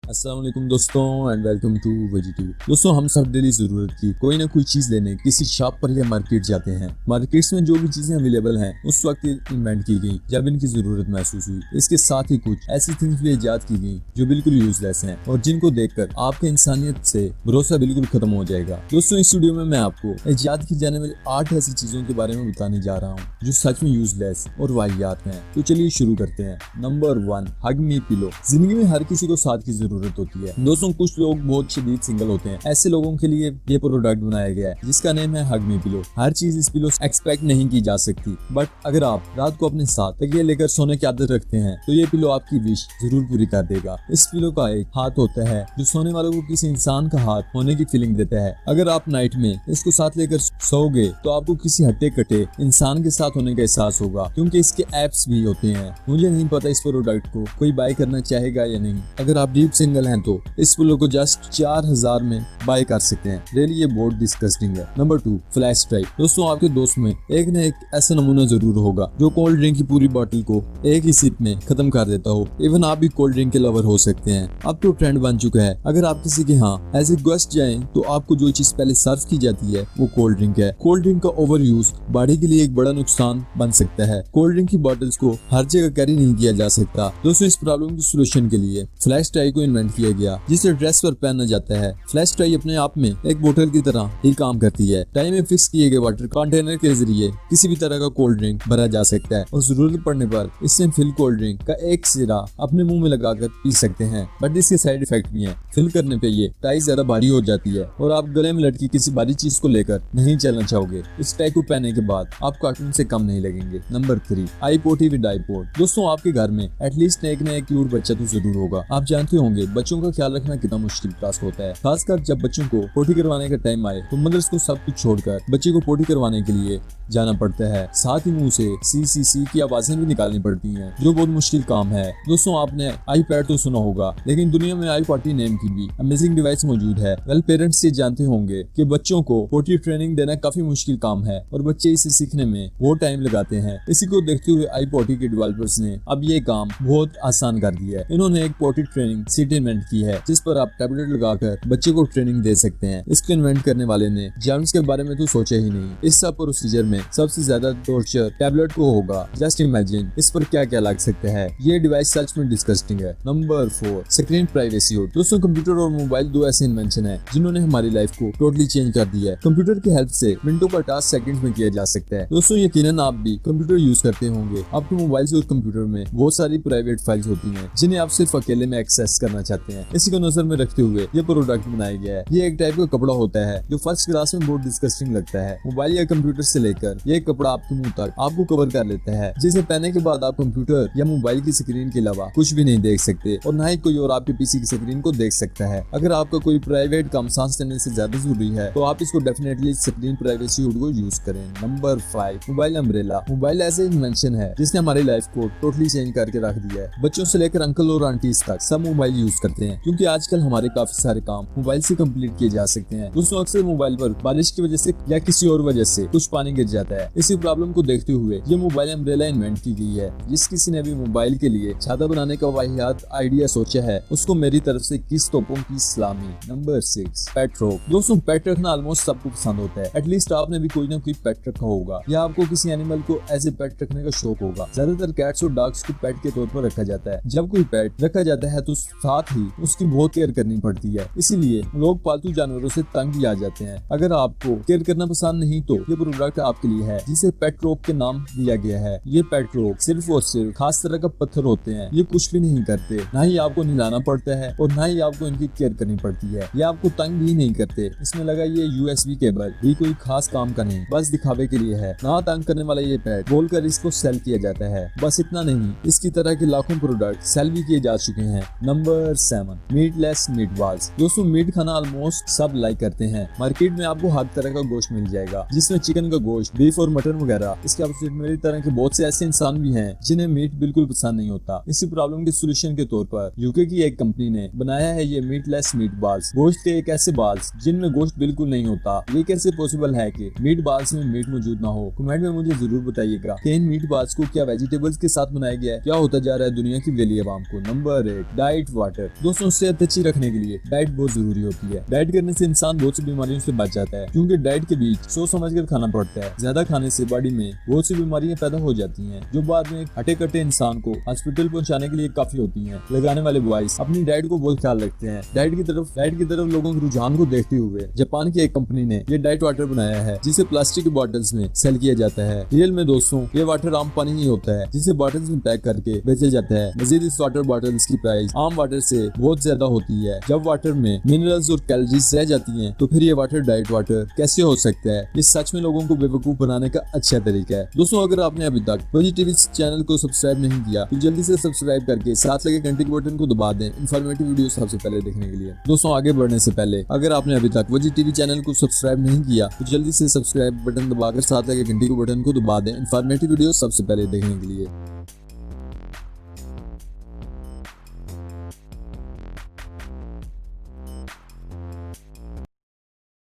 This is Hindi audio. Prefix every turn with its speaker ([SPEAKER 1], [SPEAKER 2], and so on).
[SPEAKER 1] अस्सलाम वालेकुम दोस्तों एंड वेलकम टू वेजिटिव। दोस्तों हम सब डेली जरूरत की कोई ना कोई चीज लेने किसी शॉप पर या मार्केट जाते हैं। मार्केट्स में जो भी चीजें अवेलेबल हैं उस वक्त इन्वेंट की गई जब इनकी जरूरत महसूस हुई। इसके साथ ही कुछ ऐसी थिंग्स भी इजाद की गई जो बिल्कुल यूजलेस हैं और जिनको देखकर आपके इंसानियत से भरोसा बिल्कुल खत्म हो जाएगा। दोस्तों इस वीडियो में मैं आपको इजाद की जाने वाली 8 ऐसी चीजों के बारे में बताने जा रहा हूँ जो सच में यूजलेस और वाहियात हैं। तो चलिए शुरू करते हैं। नंबर 1, हग मी पिलो। जिंदगी में हर किसी को साथ की जरूरत होती है। दोस्तों कुछ लोग बहुत शदीद सिंगल होते हैं। ऐसे लोगों के लिए ये प्रोडक्ट बनाया गया है जिसका नेम है हग मी पिलो। हर चीज इस पिलो से एक्सपेक्ट नहीं की जा सकती, बट अगर आप रात को अपने साथ तकिया लेकर सोने की आदत रखते हैं तो ये पिलो आपकी विश जरूर पूरी कर देगा। इस पिलो का एक हाथ होता है जो सोने वालों को किसी इंसान का हाथ होने की फीलिंग देता है। अगर आप नाइट में इसको साथ लेकर सोओगे तो आपको किसी हट्टे कट्टे इंसान के साथ होने का एहसास होगा, क्योंकि इसके एप्स भी होते हैं। मुझे नहीं पता इस प्रोडक्ट को कोई बाय करना चाहेगा या नहीं। अगर आप डीप सिंगल हैं तो इस पिलो को जस्ट 4000 में बाय कर सकते हैं। रियली ये बहुत डिस्गस्टिंग है। Number 2, flash drive. दोस्तों आपके दोस्त में एक न एक ऐसा नमूना जरूर होगा जो कोल्ड ड्रिंक की पूरी बॉटल को एक ही सिप में खत्म कर देता हो। इवन आप भी कोल्ड ड्रिंक के लवर हो सकते हैं। अब तो ट्रेंड बन चुका है, अगर आप किसी के यहाँ एज ए गेस्ट जाएं तो आपको जो चीज पहले सर्व की जाती है वो कोल्ड ड्रिंक है। कोल्ड ड्रिंक का ओवर यूज बॉडी के लिए एक बड़ा नुकसान बन सकता है। कोल्ड ड्रिंक की बॉटल्स को हर जगह कैरी नहीं किया जा सकता। दोस्तों इस प्रॉब्लम की सोल्यूशन के लिए फ्लैश टाई को इन्वेंट किया गया जिसे ड्रेस पर पहना जाता है। फ्लैश टाई अपने आप में एक बोतल की तरह ही काम करती है। टाई में फिक्स किए गए वाटर कंटेनर के जरिए किसी भी तरह का कोल्ड ड्रिंक भरा जा सकता है और जरूरत पड़ने पर इससे फिल कोल्ड ड्रिंक का एक सिरा अपने मुंह में लगाकर पी सकते हैं। बट इसके साइड इफेक्ट भी हैं। फिल करने पे ये टाई ज्यादा भारी हो जाती है और आप गले में लटकी किसी भारी चीज को लेकर नहीं चलना चाहोगे। इस टाई को पहनने के बाद आप कार्टून से कम नहीं लगेंगे। नंबर 3, आई पोटी विद आईपॉड। दोस्तों आपके घर में एटलीस्ट एक न एक क्यूट बच्चा तो जरूर होगा। आप जानते होंगे बच्चों का ख्याल रखना कितना मुश्किल टास्क होता है, खासकर जब बच्चों को पोटी करवाने का टाइम आए तो मदर्स को सब कुछ छोड़कर बच्चे को पोटी करवाने के लिए जाना पड़ता है। साथ ही मुंह से सी की आवाजें भी निकालनी पड़ती हैं, जो बहुत मुश्किल काम है। दोस्तों आपने आईपैड तो सुना होगा, लेकिन दुनिया में आई पोटी नेम की भी अमेजिंग डिवाइस मौजूद है। वेल पेरेंट्स ये जानते होंगे कि बच्चों को पोटी ट्रेनिंग देना काफी मुश्किल काम है और बच्चे इसे सीखने में बहुत टाइम लगाते हैं। इसी को देखते हुए आई पोटी के डेवलपर्स ने अब ये काम बहुत आसान कर दिया है। इन्होंने एक पोटी ट्रेनिंग सीट इन्वेंट की है जिस पर आप टैबलेट लगाकर बच्चे को ट्रेनिंग दे सकते हैं। इसको इन्वेंट करने वाले ने जर्म्स के बारे में तो सोचा ही नहीं। इस सब प्रोसीजर में सबसे ज्यादा टॉर्चर टैबलेट को होगा। जस्ट इमेजिन इस पर क्या क्या लग सकता है। ये डिवाइस सच में डिस्गस्टिंग है। Number 4, screen privacy hood. दोस्तों कंप्यूटर और मोबाइल दो ऐसे इन्वेंशन है जिन्होंने हमारी लाइफ को टोटली चेंज कर दिया है। कंप्यूटर की हेल्प से मिनटों का टास्क सेकंड्स में किया जा सकता है। दोस्तों यकीनन आप भी कंप्यूटर यूज करते होंगे। आपके मोबाइल और कंप्यूटर में बहुत सारी प्राइवेट फाइल्स होती हैं जिन्हें आप सिर्फ अकेले में एक्सेस करना चाहते हैं। इसी को नजर में रखते हुए ये प्रोडक्ट बनाया गया है। ये एक टाइप का कपड़ा होता है जो फर्स्ट क्लास में बहुत डिस्गस्टिंग लगता है। मोबाइल या कंप्यूटर से लेकर ये कपड़ा आपके मुंह तक आपको कवर कर लेता है, जिसे पहनने के बाद आप कंप्यूटर या मोबाइल की स्क्रीन के अलावा कुछ भी नहीं देख सकते और ना ही कोई और आपके पीसी की स्क्रीन को देख सकता है। अगर आपका कोई प्राइवेट काम सांस लेने से ज्यादा जरूरी है तो आप इसको डेफिनेटली स्क्रीन प्राइवेसी हुड को यूज करें। Number 5, mobile umbrella. मोबाइल ऐसे इन्वेंशन है जिसने हमारी लाइफ को टोटली चेंज करके रख दिया है। बच्चों से लेकर अंकल और आंटीज तक सब मोबाइल यूज करते हैं, क्योंकि आजकल हमारे काफी सारे काम मोबाइल से कंप्लीट किए जा सकते हैं। दोस्तों अक्सर मोबाइल पर बारिश की वजह से या किसी और वजह से कुछ पानी गिर जाता है। इसी प्रॉब्लम को देखते हुए ये मोबाइल अम्ब्रेला इन्वेंट की गई है। जिस किसी ने भी मोबाइल के लिए छाता बनाने का वाहियात आइडिया सोचा है उसको मेरी तरफ से किस तोपों की सलामी। नंबर 6, पेट रॉक। दोस्तों पेट रखना ऑलमोस्ट सबको पसंद होता है। एटलीस्ट आपने भी कोई ना कोई पेट रखा होगा या आपको किसी एनिमल को एज ए पेट रखने का शौक होगा। ज्यादातर कैट्स और डॉग्स को पेट के तौर पर रखा जाता है। जब कोई पेट रखा जाता है तो साथ ही उसकी बहुत केयर करनी पड़ती है, इसीलिए लोग पालतू जानवरों से तंग भी आ जाते हैं। अगर आपको केयर करना पसंद नहीं तो ये प्रोडक्ट आपके लिए है, जिसे पेट रॉक के नाम दिया गया है। ये पेट रॉक सिर्फ और सिर्फ खास तरह का पत्थर होते हैं। ये कुछ भी नहीं करते, ना ही आपको नहलाना पड़ता है और ना ही आपको इनकी केयर करनी पड़ती है। ये आपको तंग भी नहीं करते। इसमें लगा ये USB केबल भी कोई खास काम का नहीं, बस दिखावे के लिए है। ना तंग करने वाला ये पेट बोलकर इसको सेल किया जाता है। बस इतना नहीं, इसकी तरह के लाखों प्रोडक्ट सेल भी किए जा चुके हैं। Number 7, meatless meat balls. दोस्तों मीट खाना ऑलमोस्ट सब लाइक करते हैं। मार्केट में आपको हर तरह का गोश्त मिल जाएगा, जिसमें चिकन का गोश्त, बीफ और मटन वगैरह। इसके अपोजिट मेरी तरह के बहुत से ऐसे इंसान भी हैं जिन्हें मीट बिल्कुल पसंद नहीं होता। इसी प्रॉब्लम के सोल्यूशन के तौर पर यूके की एक कंपनी ने बनाया है ये मीटलेस मीट बॉल्स। गोश्त के एक ऐसे बॉल्स जिनमें गोश्त बिल्कुल नहीं होता। ये कैसे पॉसिबल है कि मीट बॉल्स में मीट मौजूद ना हो? कमेंट में मुझे जरूर बताइएगा कि इन मीट बॉल्स को क्या वेजिटेबल्स के साथ बनाया गया है? क्या होता जा रहा है दुनिया की वेली आवाम को। Number 8, diet water. वाटर। दोस्तों सेहत अच्छी रखने के लिए डाइट बहुत जरूरी होती है। डाइट करने से इंसान बहुत सी बीमारियों से बच जाता है, क्योंकि डाइट के बीच सोच समझ कर खाना पड़ता है। ज्यादा खाने से बॉडी में बहुत सी बीमारियां पैदा हो जाती हैं, जो बाद में हटे कटे इंसान को हॉस्पिटल पहुंचाने के लिए काफी होती हैं। लगाने वाले बॉयज अपनी डाइट को बहुत ख्याल रखते हैं। डाइट की तरफ लोगों के रुझान को देखते हुए जापान की एक कंपनी ने ये डाइट वाटर बनाया है, जिसे प्लास्टिक की बॉटल्स में सेल किया जाता है। रियल में दोस्तों ये वाटर आम पानी नहीं होता है, जिसे बॉटल्स में पैक करके बेचा जाता है। मजीद इस वाटर बॉटल्स की प्राइस आम वाटर से बहुत ज्यादा होती है। जब वाटर में मिनरल्स और कैलोरीज रह जाती हैं, तो फिर ये वाटर डाइट वाटर कैसे हो सकता है? ये सच में लोगों को बेवकूफ बनाने का अच्छा तरीका है। दोस्तों अगर आपने अभी तक वजी टीवी चैनल को सब्सक्राइब नहीं किया तो जल्दी से सब्सक्राइब करके साथ लगे घंटे के बटन को दबा दें इन्फॉर्मेटिव वीडियो सबसे पहले देखने के लिए। दोस्तों आगे बढ़ने से पहले अगर आपने अभी तक वजी टीवी चैनल को सब्सक्राइब नहीं किया तो जल्दी से सब्सक्राइब बटन दबाकर साथ लगे घंटे के बटन को दबा दें इन्फॉर्मेटिव वीडियो सबसे पहले देखने के लिए।